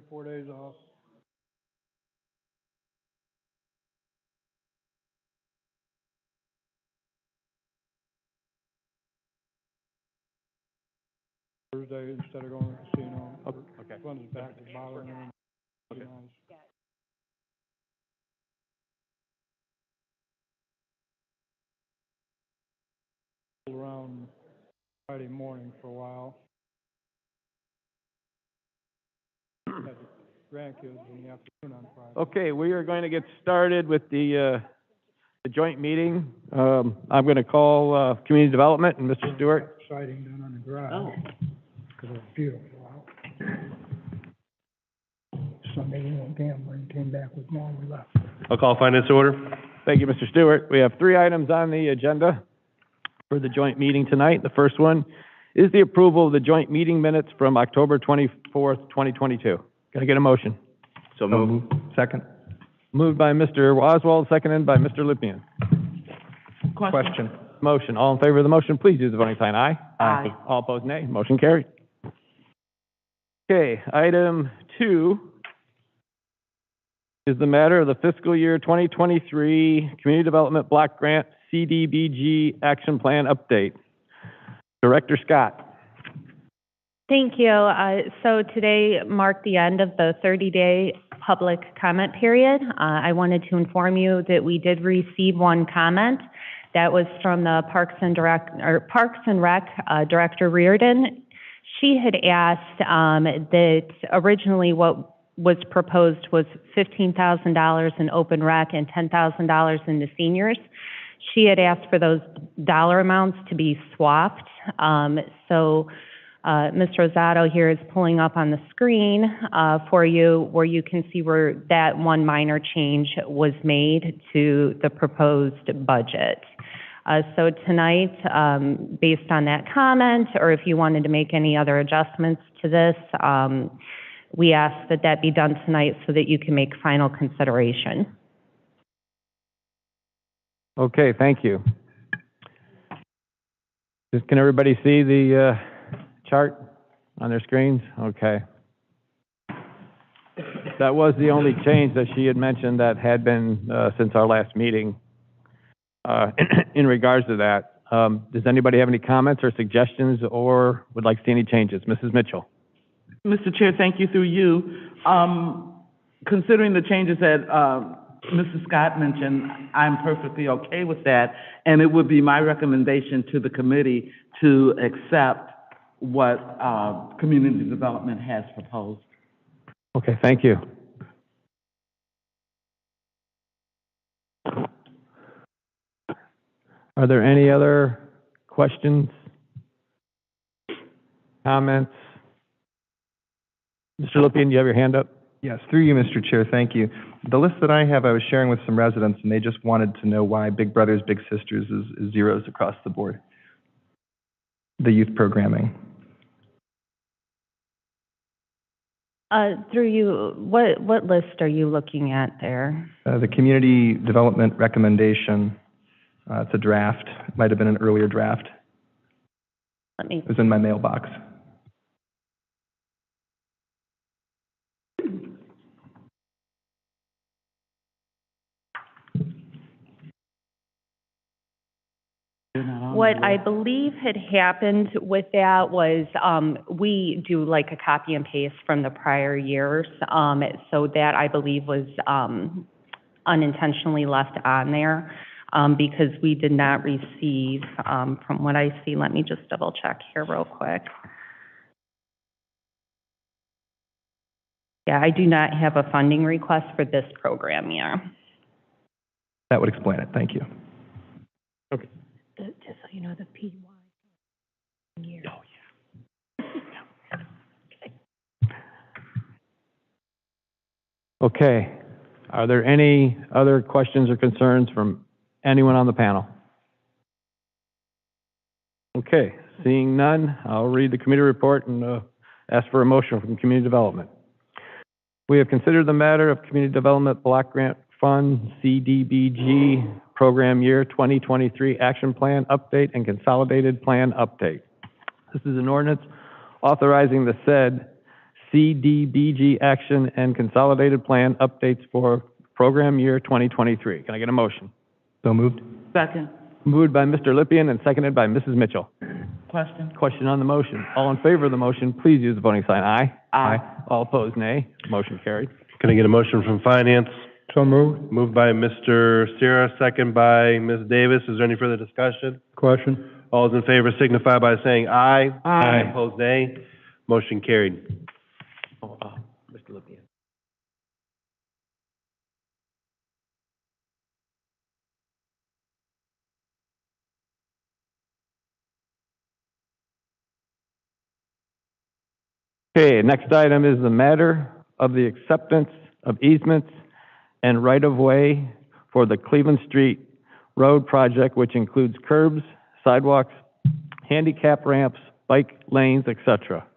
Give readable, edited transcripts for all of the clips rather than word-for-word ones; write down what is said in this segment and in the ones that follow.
4 days off. Thursday instead of going to the casino. Okay. Runs back to bothering him. Okay. Around Friday morning for a while. Had the grandkids in the afternoon on Friday. Okay, we are going to get started with the joint meeting. I'm going to call Community Development and Mr. Stewart. Siding down on the garage. Because it was beautiful out. Sunday we went gambling, came back with more, we left. I'll call finance order. Thank you, Mr. Stewart. We have 3 items on the agenda for the joint meeting tonight. The first one is the approval of the joint meeting minutes from October 24th, 2022. Can I get a motion? So moved. Second. Moved by Mr. Oswald, seconded by Mr. Lippian. Question. Motion. All in favor of the motion, please use the voting sign aye. Aye. All opposed, nay. Motion carried. Okay, item 2 is the matter of the fiscal year 2023 Community Development Block Grant CDBG Action Plan Update. Director Scott. Thank you. So today marked the end of the 30-day public comment period. I wanted to inform you that we did receive one comment. That was from the Parks and Rec Director Reardon. She had asked that originally what was proposed was $15,000 in open rec and $10,000 in the seniors. She had asked for those dollar amounts to be swapped. So Ms. Rosato here is pulling up on the screen for you where you can see where that one minor change was made to the proposed budget. So tonight, based on that comment, or if you wanted to make any other adjustments to this, we ask that that be done tonight so that you can make final consideration. Okay, thank you. Can everybody see the chart on their screens? Okay. That was the only change that she had mentioned that had been since our last meeting in regards to that. Does anybody have any comments or suggestions or would like to see any changes? Mrs. Mitchell. Mr. Chair, thank you through you. Considering the changes that Mrs. Scott mentioned, I'm perfectly okay with that, and it would be my recommendation to the committee to accept what Community Development has proposed. Okay, thank you. Are there any other questions, comments? Mr. Lippian, do you have your hand up? Yes, through you, Mr. Chair, thank you. The list that I have, I was sharing with some residents, and they just wanted to know why Big Brothers Big Sisters is zeros across the board, the youth programming. Through you, what list are you looking at there? The Community Development Recommendation, it's a draft. It might have been an earlier draft. It was in my mailbox. What I believe had happened with that was we do like a copy and paste from the prior years. So that I believe was unintentionally left on there because we did not receive, from what I see, let me just double check here real quick. Yeah, I do not have a funding request for this program year. That would explain it. Thank you. Okay. Just so you know, the PY year. Oh, yeah. Okay. Are there any other questions or concerns from anyone on the panel? Okay. Seeing none, I'll read the committee report and ask for a motion from Community Development. We have considered the matter of Community Development Block Grant Fund CDBG Program Year 2023 Action Plan Update and Consolidated Plan Update. This is an ordinance authorizing the said CDBG action and consolidated plan updates for program year 2023. Can I get a motion? So moved. Second. Moved by Mr. Lippian and seconded by Mrs. Mitchell. Question? Question on the motion. All in favor of the motion, please use the voting sign aye. Aye. All opposed, nay. Motion carried. Can I get a motion from finance? So moved. Moved by Mr. Sarah, second by Ms. Davis. Is there any further discussion? Question? All those in favor signify by saying aye. Aye. Opposed, nay. Motion carried. Mr. Lippian. Okay, next item is the matter of the acceptance of easements and right-of-way for the Cleveland Street Road project, which includes curbs, sidewalks, handicap ramps, bike lanes, etc.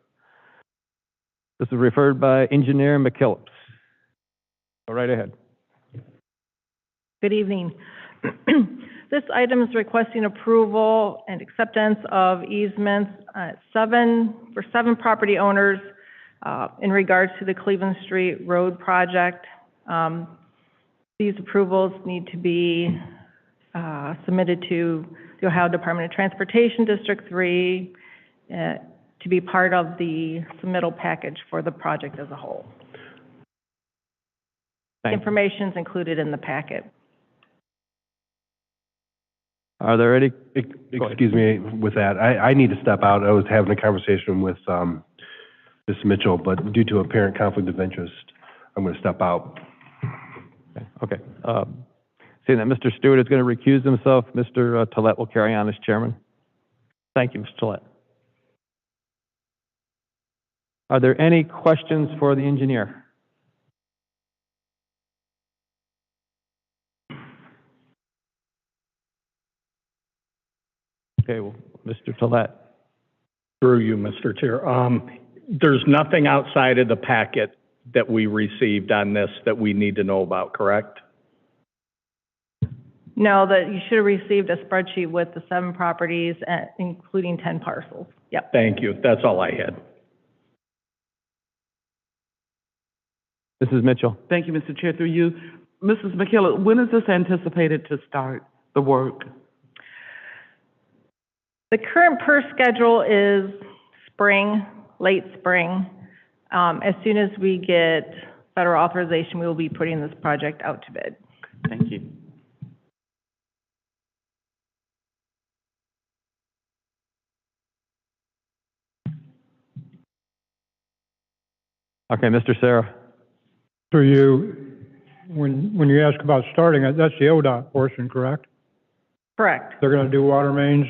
This is referred by Engineer McKillips. Go right ahead. Good evening. This item is requesting approval and acceptance of easements, for seven property owners, in regards to the Cleveland Street Road project. These approvals need to be, submitted to the Ohio Department of Transportation, District 3, to be part of the submittal package for the project as a whole. Thank you. Information is included in the packet. Are there any? Excuse me with that. I need to step out. I was having a conversation with Ms. Mitchell, but due to apparent conflict of interest, I'm going to step out. Okay. Seeing that Mr. Stewart is going to recuse himself, Mr. Tolet will carry on as chairman. Thank you, Mr. Tolet. Are there any questions for the engineer? Okay, well, Mr. Tolet. Through you, Mr. Chair. There's nothing outside of the packet that we received on this that we need to know about, correct? No, that you should have received a spreadsheet with the 7 properties, including 10 parcels. Yep. Thank you. That's all I had. Mrs. Mitchell. Thank you, Mr. Chair. Through you, Mrs. McKillop, when is this anticipated to start the work? The current per schedule is spring, late spring. As soon as we get federal authorization, we will be putting this project out to bid. Thank you. Okay, Mr. Sarah. So when you ask about starting it, that's the ODOT portion, correct? Correct. They're gonna do water mains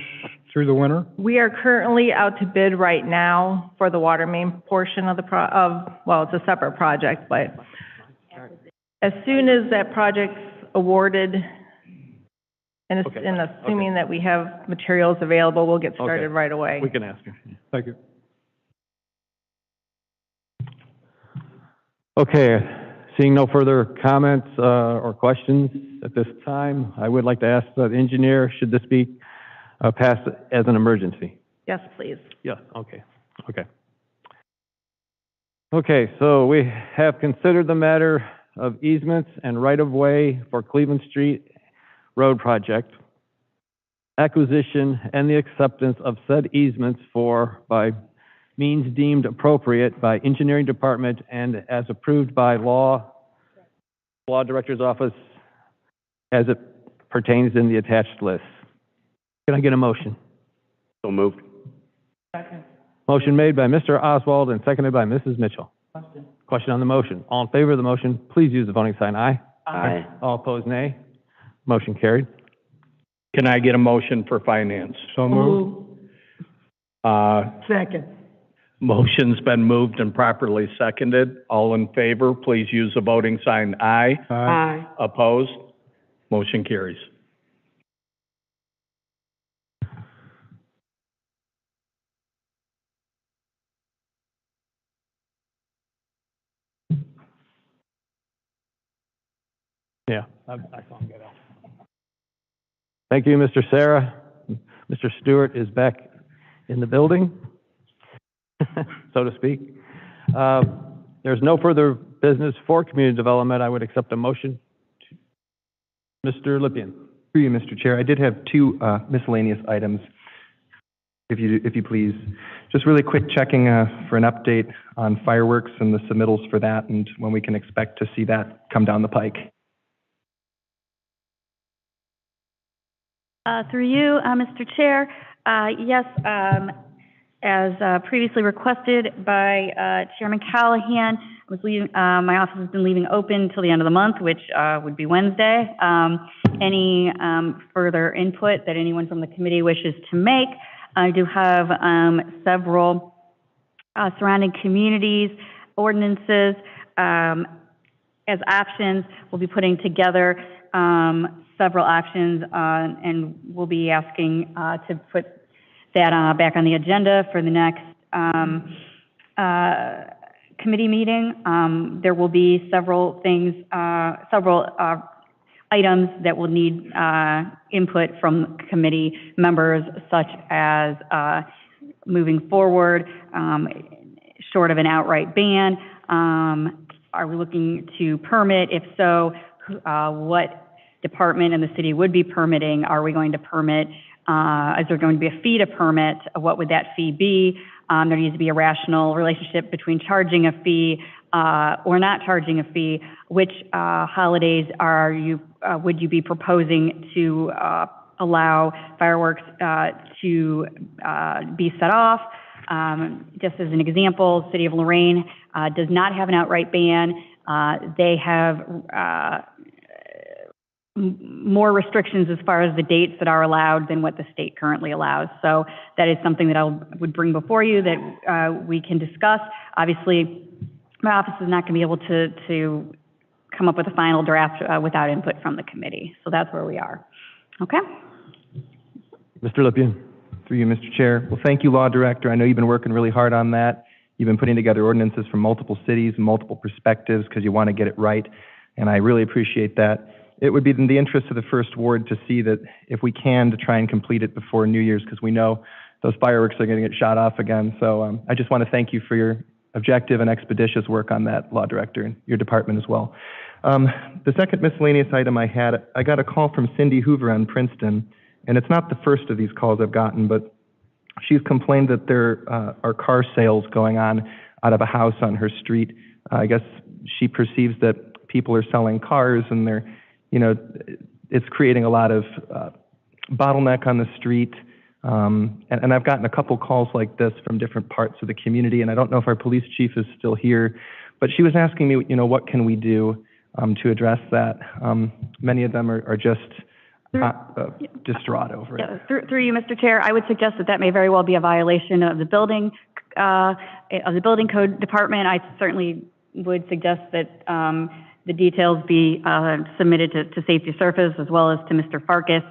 through the winter? We are currently out to bid right now for the water main portion of well, it's a separate project, but as soon as that project's awarded, and Okay. assuming that we have materials available, we'll get started Okay. right away. We can ask her. Thank you. Okay, seeing no further comments or questions at this time, I would like to ask the engineer, should this be passed as an emergency? Yes, please. Yes, okay. Okay, so we have considered the matter of easements and right-of-way for Cleveland Street Road project, acquisition and the acceptance of said easements by means deemed appropriate by engineering department and as approved by law director's office as it pertains in the attached list. Can I get a motion? So moved. Second. Motion made by Mr. Oswald and seconded by Mrs. Mitchell. Question? Question on the motion. All in favor of the motion, please use the voting sign aye. Aye. All opposed, nay. Motion carried. Can I get a motion for finance? So moved. Second. Motion's been moved and properly seconded. All in favor, please use the voting sign aye. Aye. Opposed? Motion carries. Yeah, I saw him get out. Thank you, Mr. Sarah. Mr. Stewart is back in the building, so to speak. There's no further business for community development. I would accept a motion. Mr. Lippian. Through you, Mr. Chair, I did have two miscellaneous items, if you please. Just really quick checking for an update on fireworks and the submittals for that and when we can expect to see that come down the pike. Through you, Mr. Chair, yes, as previously requested by Chairman Callahan, I was leaving, my office has been leaving open till the end of the month, which would be Wednesday. Any further input that anyone from the committee wishes to make? I do have several surrounding communities, ordinances as options. We'll be putting together several options, and we'll be asking to put that back on the agenda for the next committee meeting. There will be several things, several items that will need input from committee members, such as moving forward, short of an outright ban. Are we looking to permit? If so, what department in the city would be permitting? Are we going to permit? Is there going to be a fee to permit? What would that fee be? There needs to be a rational relationship between charging a fee or not charging a fee. Which holidays are you? Would you be proposing to allow fireworks to be set off? Just as an example, City of Lorraine does not have an outright ban. They have more restrictions as far as the dates that are allowed than what the state currently allows. So that is something that I would bring before you that we can discuss. Obviously, my office is not going to be able to come up with a final draft without input from the committee. So that's where we are. Okay? Mr. Lippian. Through you, Mr. Chair. Well, thank you, Law Director. I know you've been working really hard on that. You've been putting together ordinances from multiple cities and multiple perspectives because you want to get it right, and I really appreciate that. It would be in the interest of the First Ward to see that if we can, to try and complete it before New Year's, because we know those fireworks are going to get shot off again. So I just want to thank you for your objective and expeditious work on that, Law Director, and your department as well. The second miscellaneous item I got a call from Cindy Hoover on Princeton, and it's not the first of these calls I've gotten, but she's complained that there are car sales going on out of a house on her street. I guess she perceives that people are selling cars and they're, it's creating a lot of bottleneck on the street. And I've gotten a couple calls like this from different parts of the community, and I don't know if our police chief is still here, but she was asking me, what can we do to address that? Many of them are just distraught over it. Yeah, through you, Mr. Chair, I would suggest that may very well be a violation of the building code department. I certainly would suggest that the details be submitted to Safety Service as well as to Mr. Farkas.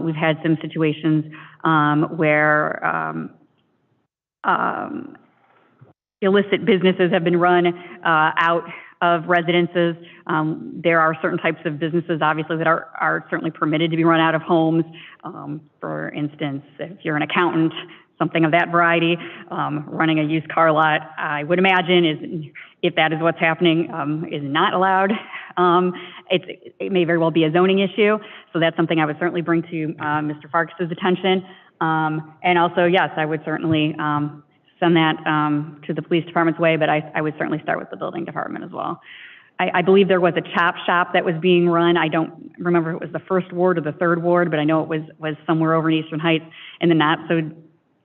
We've had some situations where illicit businesses have been run out of residences. There are certain types of businesses, obviously, that are certainly permitted to be run out of homes. For instance, if you're an accountant, something of that variety, running a used car lot, I would imagine, if that is what's happening, is not allowed. It may very well be a zoning issue, so that's something I would certainly bring to Mr. Farkas's attention. And also, yes, I would certainly send that to the police department's way, but I would certainly start with the building department as well. I believe there was a chop shop that was being run. I don't remember if it was the first ward or the third ward, but I know it was somewhere over in Eastern Heights in the not so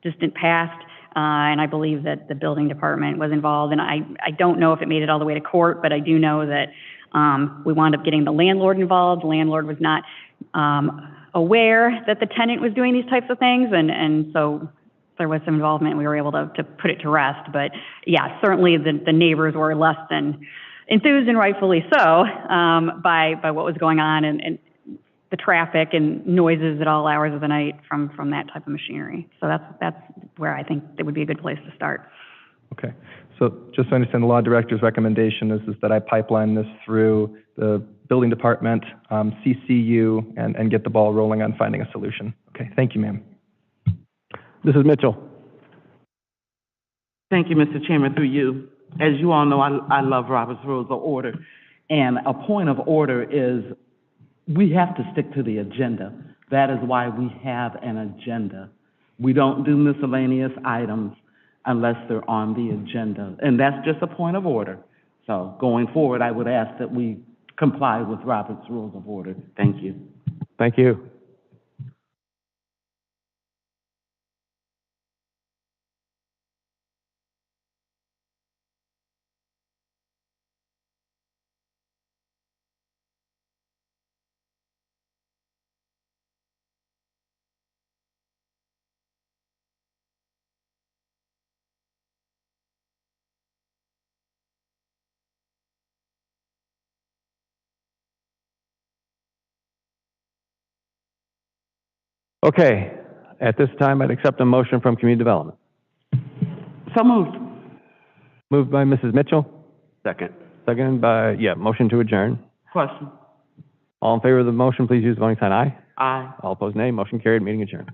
distant past. And I believe that the building department was involved. And I don't know if it made it all the way to court, but I do know that we wound up getting the landlord involved. The landlord was not aware that the tenant was doing these types of things, and so there was some involvement, and we were able to put it to rest. But yeah, certainly the neighbors were less than enthused, and rightfully so, by what was going on and the traffic and noises at all hours of the night from that type of machinery. So that's where I think it would be a good place to start. Okay. So just to understand, the law director's recommendation is that I pipeline this through the building department, CCU, and get the ball rolling on finding a solution. Okay. Thank you, ma'am. Mrs. Mitchell. Thank you, Mr. Chairman, through you. as you all know, I love Robert's Rules of Order. And a point of order is we have to stick to the agenda. That is why we have an agenda. We don't do miscellaneous items unless they're on the agenda. And that's just a point of order. So going forward, I would ask that we comply with Robert's Rules of Order. Thank you. Thank you. Okay, at this time, I'd accept a motion from Community Development. So moved. Moved by Mrs. Mitchell, Second. seconded by, motion to adjourn. Question. All in favor of the motion, please use the voting sign aye. Aye. All opposed, nay. Motion carried, meeting adjourned.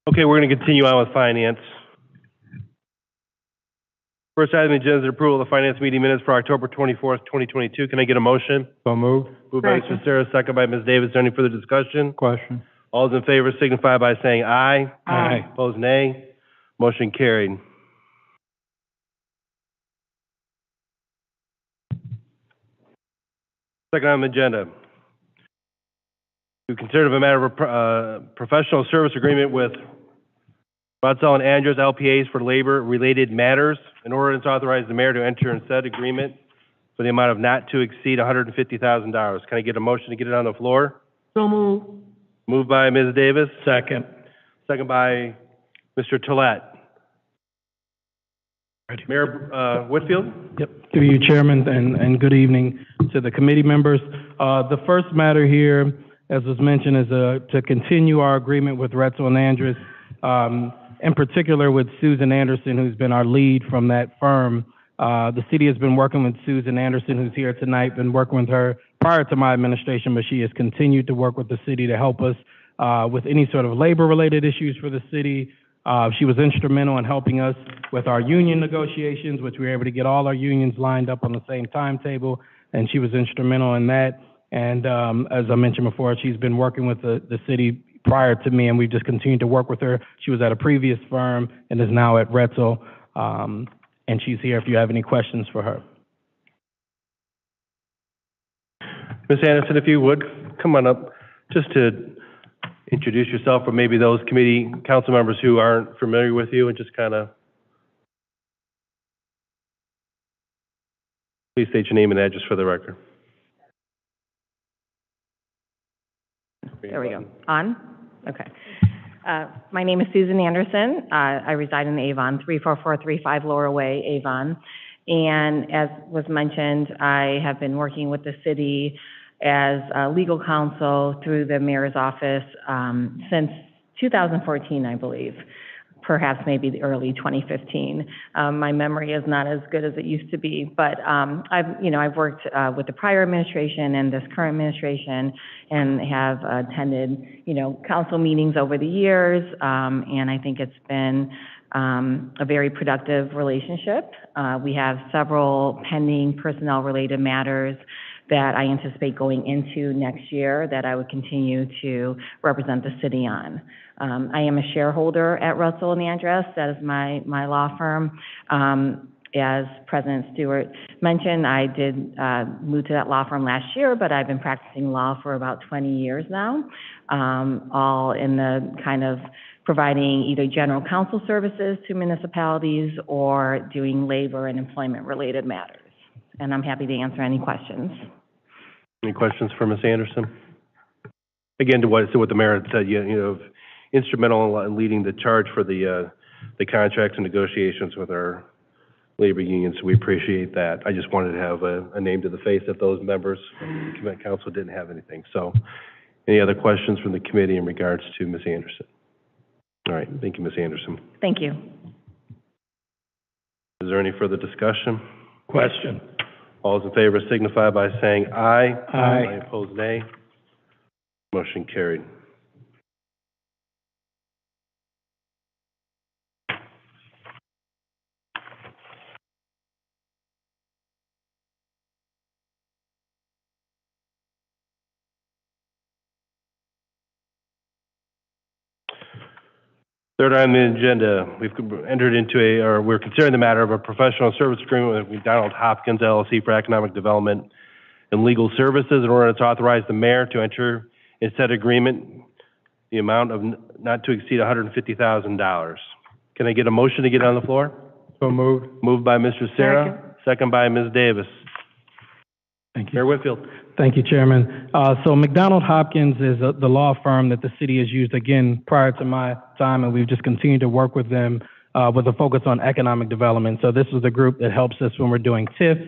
Okay, we're going to continue on with finance. First item on the agenda is approval of the finance meeting minutes for October 24th, 2022. Can I get a motion? So moved. Moved by Mr. Sarah, second by Ms. Davis. Is there any further discussion? Question. All those in favor signify by saying aye. Aye. Opposed, nay. Motion carried. Second item on the agenda. To consider the matter of a professional service agreement with Rodsell and Andrews LPAs for labor-related matters. An ordinance authorizes the mayor to enter in said agreement for the amount of not to exceed $150,000. Can I get a motion to get it on the floor? So moved. Moved by Ms. Davis, Second. second by Mr. Tolet. Mayor Whitfield? Yep, through you, Chairman, and good evening to the committee members. The first matter here, as was mentioned, is to continue our agreement with Retzel and Andrews, in particular with Susan Anderson, who's been our lead from that firm. The city has been working with Susan Anderson, who's here tonight, been working with her prior to my administration, but she has continued to work with the city to help us with any sort of labor-related issues for the city. She was instrumental in helping us with our union negotiations, which we were able to get all our unions lined up on the same timetable, and she was instrumental in that. And as I mentioned before, she's been working with the city prior to me, and we've just continued to work with her. She was at a previous firm and is now at Retzel, and she's here if you have any questions for her. Ms. Anderson, if you would, come on up, just to introduce yourself, or maybe those committee council members who aren't familiar with you, and just kind of, please state your name and address for the record. There we go. On? Okay. My name is Susan Anderson. I reside in Avon, 34435 Laura Way, Avon. And as was mentioned, I have been working with the city as legal counsel through the mayor's office since 2014, I believe. perhaps maybe the early 2015. My memory is not as good as it used to be, but I've worked with the prior administration and this current administration and have attended, council meetings over the years, and I think it's been a very productive relationship. We have several pending personnel-related matters that I anticipate going into next year that I would continue to represent the city on. I am a shareholder at Russell and Andress. That is my law firm. As President Stewart mentioned, I did move to that law firm last year, but I've been practicing law for about 20 years now, all in the kind of providing either general counsel services to municipalities or doing labor and employment-related matters. And I'm happy to answer any questions. Any questions for Ms. Anderson? Again, to what the mayor had said, instrumental in leading the charge for the contracts and negotiations with our labor unions. So we appreciate that. I just wanted to have a name to the face of those members. The council didn't have anything. So, any other questions from the committee in regards to Ms. Anderson? All right. Thank you, Ms. Anderson. Thank you. Is there any further discussion? Question. All those in favor signify by saying aye. Aye. Opposed, nay. Motion carried. Third item on the agenda, we're considering the matter of a professional service agreement with McDonald Hopkins LLC for economic development and legal services in order to authorize the mayor to enter in said agreement the amount of not to exceed $150,000. Can I get a motion to get on the floor? So moved. Moved by Mr. Sarah, second by Ms. Davis. Thank you. Mayor Whitfield. Thank you, Chairman. So McDonald Hopkins is the law firm that the city has used, again, prior to my time, and we've just continued to work with them with a focus on economic development. So this is the group that helps us when we're doing TIFs,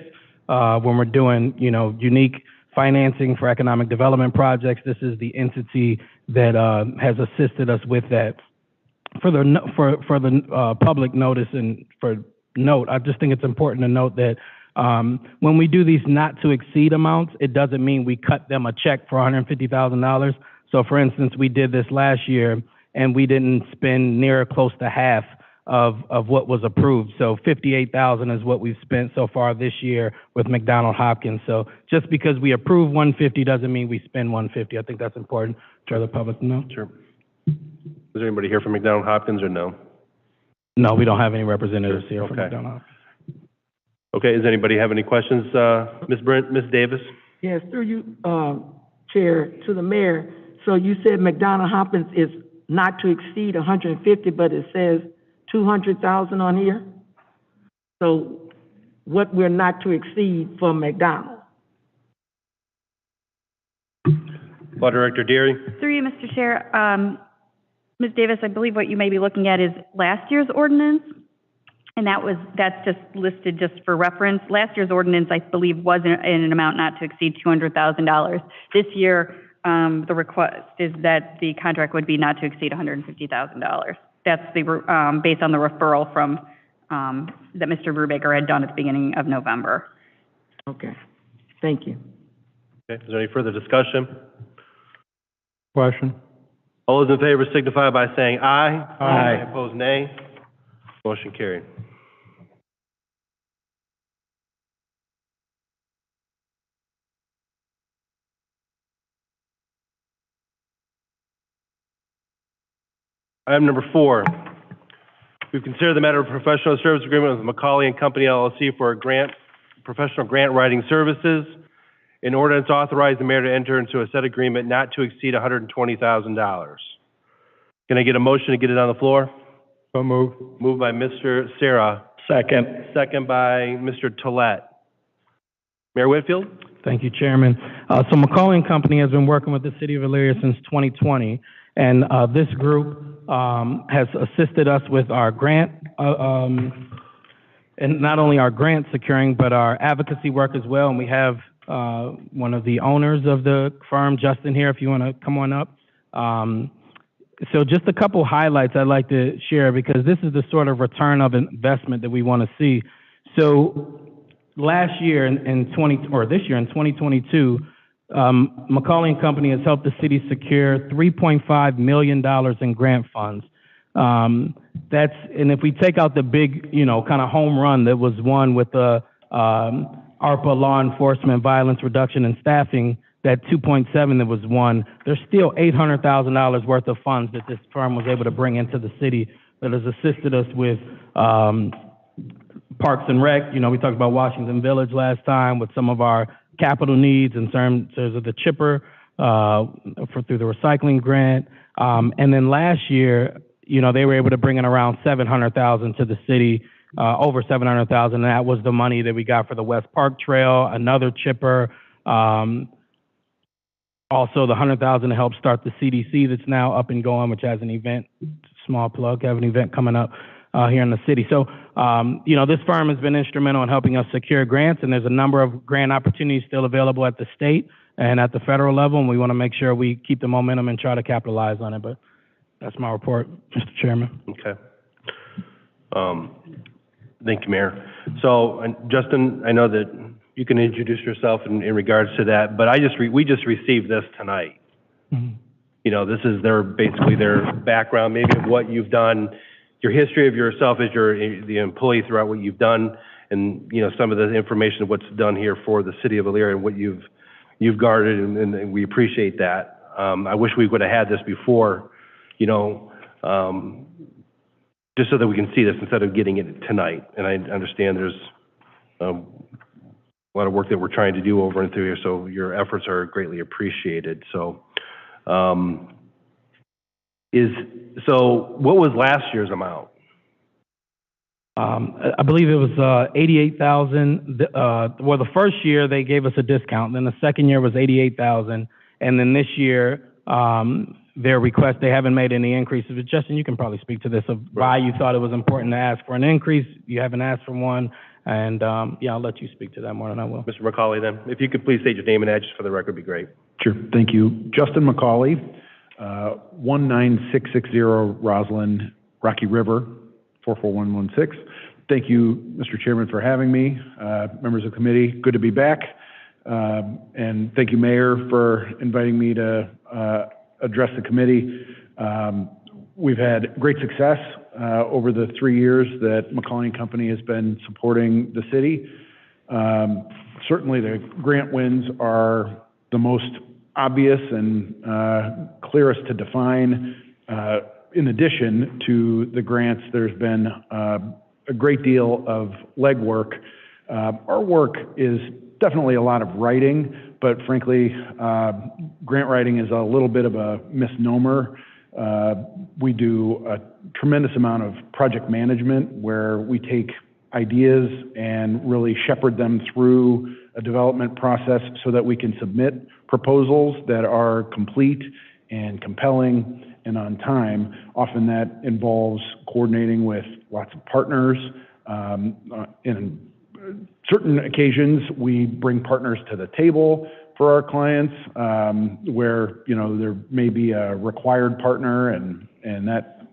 when we're doing, unique financing for economic development projects. This is the entity that has assisted us with that. For the public notice and for note, I just think it's important to note that when we do these not to exceed amounts, it doesn't mean we cut them a check for $150,000. So for instance, we did this last year and we didn't spend near close to half of what was approved. So $58,000 is what we've spent so far this year with McDonald Hopkins. So just because we approve $150 doesn't mean we spend $150. I think that's important for the public to know. Sure. Is there anybody here from McDonald Hopkins or no? No, we don't have any representatives here from Okay. McDonald Hopkins. Okay, does anybody have any questions? Ms. Davis? Yes, through you, Chair, to the mayor. So you said McDonald Hopkins is not to exceed 150, but it says 200,000 on here? So what we're not to exceed for McDonald? Law Director Deary? Through you, Mr. Chair, Ms. Davis, I believe what you may be looking at is last year's ordinance, and that's just listed just for reference. Last year's ordinance, I believe, was in an amount not to exceed $200,000. This year, the request is that the contract would be not to exceed $150,000. That's based on the referral from that Mr. Brubaker had done at the beginning of November. Okay, thank you. Okay, is there any further discussion? Question? All those in favor signify by saying aye. Aye. Opposed, nay. Motion carried. Item number 4. We've considered the matter of professional service agreement with Macaulay and Company LLC for professional grant writing services. In order to authorize the mayor to enter into a said agreement not to exceed $120,000. Can I get a motion to get it on the floor? So moved. Moved by Mr. Sarah. Second. Second by Mr. Tolet. Mayor Whitfield? Thank you, Chairman. So Macaulay and Company has been working with the city of Elyria since 2020, and this group has assisted us with our grant, and not only our grant securing, but our advocacy work as well. And we have one of the owners of the firm, Justin, here, if you want to come on up. So just a couple highlights I'd like to share because this is the sort of return of investment that we want to see. So last year in 2022, Macaulay and Company has helped the city secure $3.5 million in grant funds. And if we take out the big, kind of home run that was won with the ARPA law enforcement, violence reduction and staffing, that 2.7 that was won, there's still $800,000 worth of funds that this firm was able to bring into the city that has assisted us with Parks and Rec. We talked about Washington Village last time with some of our capital needs in terms of the chipper through the recycling grant. And then last year, they were able to bring in around $700,000 to the city, over $700,000, and that was the money that we got for the West Park Trail, another chipper, also the $100,000 to help start the CDC that's now up and going, which has an event, small plug, have an event coming up here in the city. So, this firm has been instrumental in helping us secure grants, and there's a number of grant opportunities still available at the state and at the federal level, and we want to make sure we keep the momentum and try to capitalize on it. But that's my report, Mr. Chairman. Okay. Thank you, Mayor. So, Justin, I know that you can introduce yourself in regards to that, but we just received this tonight. Mm-hmm. This is basically their background, maybe of what you've done, your history of yourself as the employee throughout what you've done, and some of the information of what's done here for the city of Elyria and what you've guarded, and we appreciate that. I wish we would have had this before, just so that we can see this instead of getting it tonight. And I understand there's a lot of work that we're trying to do over and through here, so your efforts are greatly appreciated. So, what was last year's amount? I believe it was $88,000. Well, the first year they gave us a discount. Then the second year was $88,000, and then this year their request, they haven't made any increases. But Justin, you can probably speak to this of why you thought it was important to ask for an increase. You haven't asked for one, and I'll let you speak to that more than I will. Mr. McCauley, then, if you could please state your name and address for the record, would be great. Sure, thank you. Justin McCauley, 19660 Roslyn, Rocky River, 44116. Thank you, Mr. Chairman, for having me. Members of the committee, good to be back. And thank you, Mayor, for inviting me to address the committee. We've had great success over the 3 years that Macaulay and Company has been supporting the city. Certainly the grant wins are the most obvious and clearest to define. In addition to the grants, there's been a great deal of legwork. Our work is definitely a lot of writing, but frankly, grant writing is a little bit of a misnomer. We do a tremendous amount of project management where we take ideas and really shepherd them through a development process so that we can submit proposals that are complete and compelling and on time. Often that involves coordinating with lots of partners. In certain occasions, we bring partners to the table for our clients, where there may be a required partner and that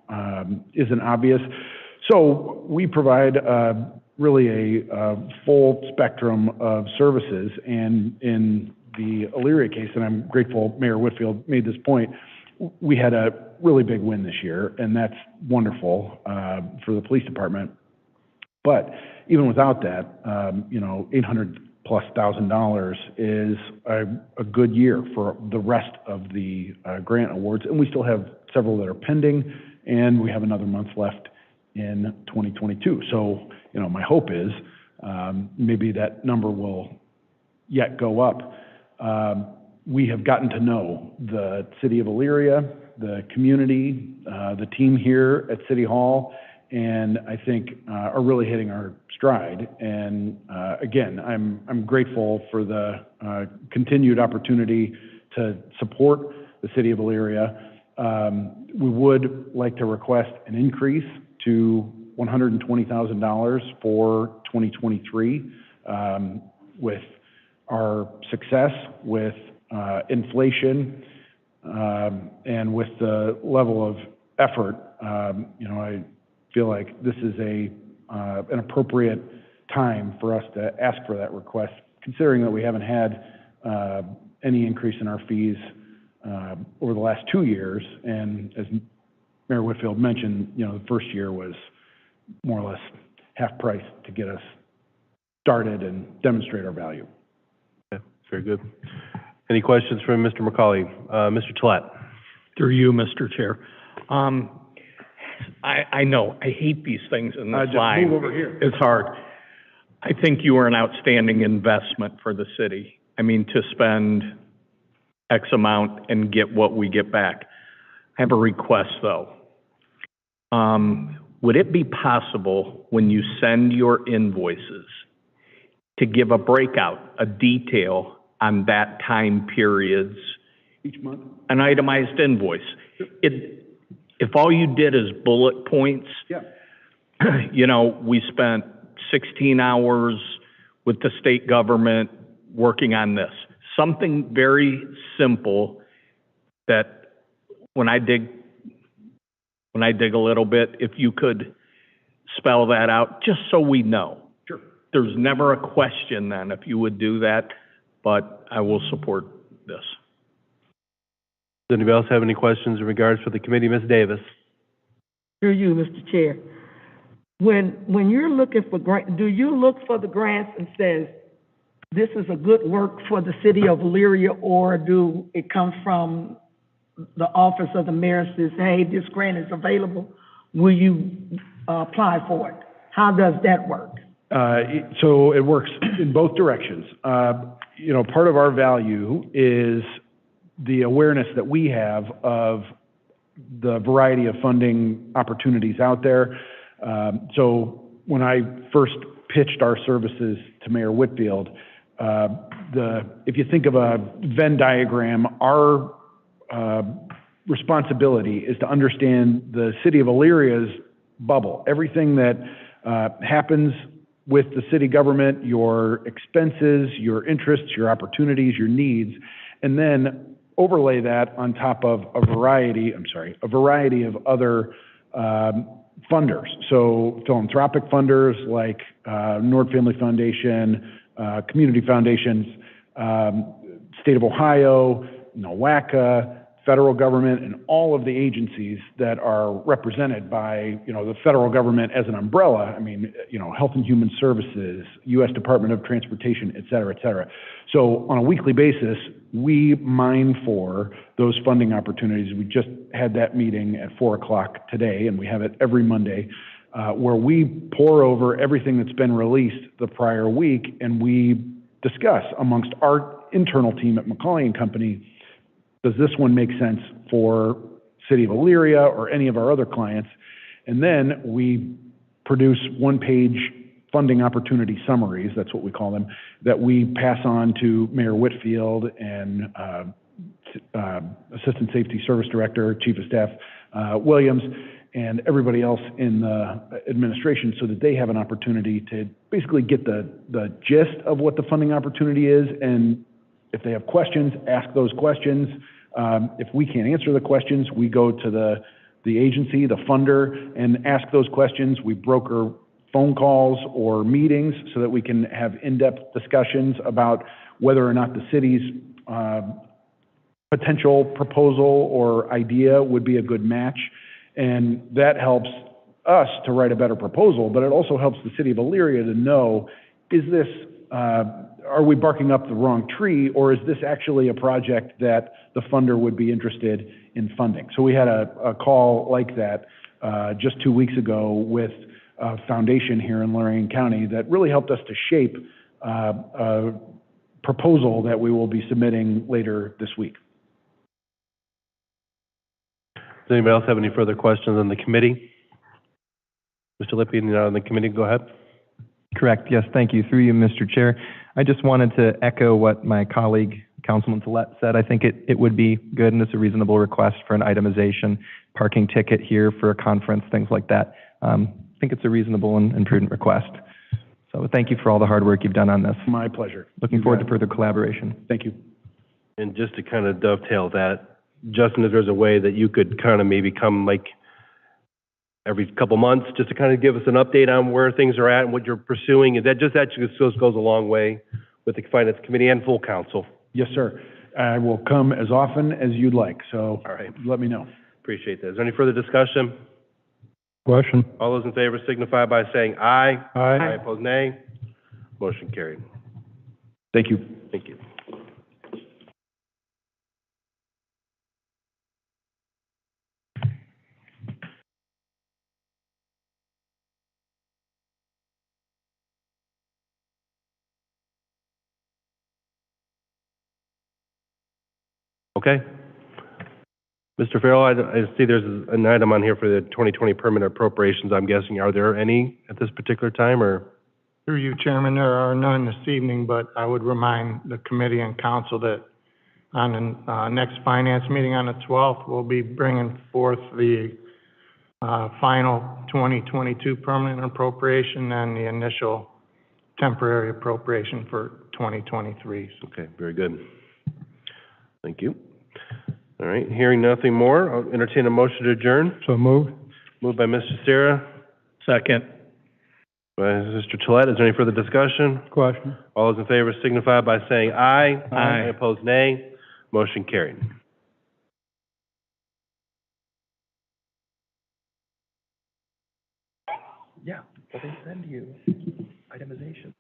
isn't obvious. So we provide really a full spectrum of services, and in the Elyria case, and I'm grateful Mayor Whitfield made this point, we had a really big win this year, and that's wonderful for the police department. But even without that, $800,000+ is a good year for the rest of the grant awards, and we still have several that are pending, and we have another month left in 2022. So, my hope is maybe that number will yet go up. We have gotten to know the city of Elyria, the community, the team here at City Hall, and I think are really hitting our stride. And again, I'm grateful for the continued opportunity to support the city of Elyria. We would like to request an increase to $120,000 for 2023. With our success with inflation, And with the level of effort, I feel like this is an appropriate time for us to ask for that request, considering that we haven't had any increase in our fees over the last 2 years. And as Mayor Whitfield mentioned, the first year was more or less half price to get us started and demonstrate our value. Okay, very good. Any questions from Mr. McCauley? Mr. Tolet. Through you, Mr. Chair. I know, I hate these things in this line. Move over here. It's hard. I think you are an outstanding investment for the city. I mean, to spend X amount and get what we get back. I have a request, though. Would it be possible, when you send your invoices, to give a breakout, a detail on that time period's Each month? an itemized invoice? If all you did is bullet points, Yeah. We spent 16 hours with the state government working on this. Something very simple that when I dig a little bit, if you could spell that out, just so we know. Sure. There's never a question then if you would do that, but I will support this. Does anybody else have any questions in regards for the committee? Ms. Davis. Through you, Mr. Chair. When you're looking for do you look for the grants and says, this is a good work for the city of Elyria, or do it come from the office of the mayor says, hey, this grant is available, will you apply for it? How does that work? So it works in both directions. Part of our value is the awareness that we have of the variety of funding opportunities out there. So when I first pitched our services to Mayor Whitfield, if you think of a Venn diagram, our responsibility is to understand the city of Illyria's bubble. Everything that happens with the city government, your expenses, your interests, your opportunities, your needs, and then overlay that on top of a variety of other funders. So philanthropic funders like Nord Family Foundation, community foundations, State of Ohio, NOACA, federal government, and all of the agencies that are represented by, the federal government as an umbrella. I mean, Health and Human Services, U.S. Department of Transportation, et cetera, et cetera. So on a weekly basis, we mine for those funding opportunities. We just had that meeting at 4 o'clock today, and we have it every Monday, where we pour over everything that's been released the prior week, and we discuss amongst our internal team at McCauley and Company, does this one make sense for City of Elyria or any of our other clients? And then we produce one-page funding opportunity summaries, that's what we call them, that we pass on to Mayor Whitfield and Assistant Safety Service Director, Chief of Staff Williams, and everybody else in the administration, so that they have an opportunity to basically get the gist of what the funding opportunity is, and if they have questions, ask those questions. If we can't answer the questions, we go to the agency, the funder, and ask those questions. We broker phone calls or meetings so that we can have in-depth discussions about whether or not the city's potential proposal or idea would be a good match. And that helps us to write a better proposal, but it also helps the city of Elyria to know, is this are we barking up the wrong tree, or is this actually a project that the funder would be interested in funding? So we had a call like that just 2 weeks ago with a foundation here in Lorain County that really helped us to shape a proposal that we will be submitting later this week. Does anybody else have any further questions on the committee? Mr. Lippy, on the committee, go ahead. Correct, yes, thank you. Through you, Mr. Chair. I just wanted to echo what my colleague, Councilman Tolet, said. I think it would be good, and it's a reasonable request for an itemization, parking ticket here for a conference, things like that. I think it's a reasonable and prudent request. So thank you for all the hard work you've done on this. My pleasure. Looking forward to further collaboration. Thank you. And just to kind of dovetail that, Justin, if there's a way that you could kind of maybe come like every couple months, just to kind of give us an update on where things are at and what you're pursuing, and that just goes a long way with the Finance Committee and full council. Yes, sir. I will come as often as you'd like, so All right, let me know. appreciate that. Is there any further discussion? Question? All those in favor signify by saying aye. Aye. Opposed, nay. Motion carried. Thank you. Thank you. Okay. Mr. Farrell, I see there's an item on here for the 2020 permanent appropriations, I'm guessing. Are there any at this particular time, or? Through you, Chairman, there are none this evening, but I would remind the committee and council that on the next finance meeting on the 12th, we'll be bringing forth the final 2022 permanent appropriation and the initial temporary appropriation for 2023. Okay, very good. Thank you. All right, hearing nothing more, I'll entertain a motion to adjourn. So moved. Moved by Mr. Sarah, Second. by Mr. Tolet. Is there any further discussion? Question? All those in favor signify by saying aye. Aye. Opposed, nay. Motion carried. Yeah, but they send you itemization.